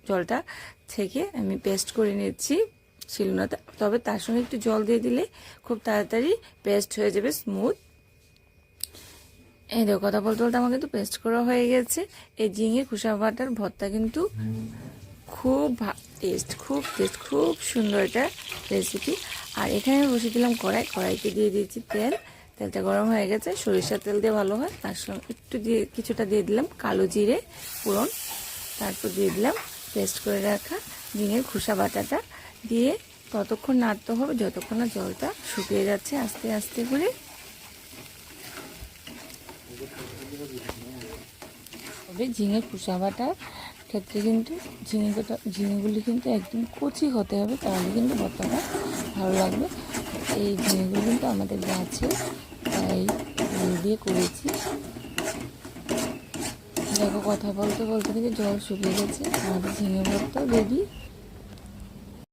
জলটা থেকে আমি পেস্ট করে নিচ্ছি শিলনোড়াতে। তবে তার সঙ্গে একটু জল দিয়ে দিলে খুব তাড়াতাড়ি পেস্ট হয়ে যাবে, স্মুথ। এই দেখো, কথা বলতে বলতে আমার কিন্তু পেস্ট করা হয়ে গেছে। এই ঝিঙে খোসা বাটার ভর্তা কিন্তু খুব টেস্ট, খুব সুন্দর একটা রেসিপি। আর এখানে আমি বসিয়ে দিলাম কড়াইতে দিয়ে দিয়েছি তেল। তেলটা গরম হয়ে গেছে, সরিষার তেল দিয়ে ভালো হয়। তার সঙ্গে একটু কিছুটা দিয়ে দিলাম কালো জিরে ফোড়ন। তারপর দিয়ে দিলাম পেস্ট করে রাখা ঝিঙের খোসা বাটাটা দিয়ে ততক্ষণ নাড়তে হবে যতক্ষণ না জলটা শুকিয়ে যাচ্ছে আস্তে আস্তে করে। তবে ঝিঙের খোসা বাটার ক্ষেত্রে কিন্তু ঝিঙেগুলি কিন্তু একদম কচি হতে হবে, তাহলে কিন্তু ভর্তাটা ভালো লাগবে। এই ঝিঙেগুলো কিন্তু আমাদের গাছে, তাই দিয়ে করেছি। দেখো, কথা বলতে বলতে কিন্তু জল শুকিয়ে গেছে, আমাদের ঝিঙে ভর্তা রেডি।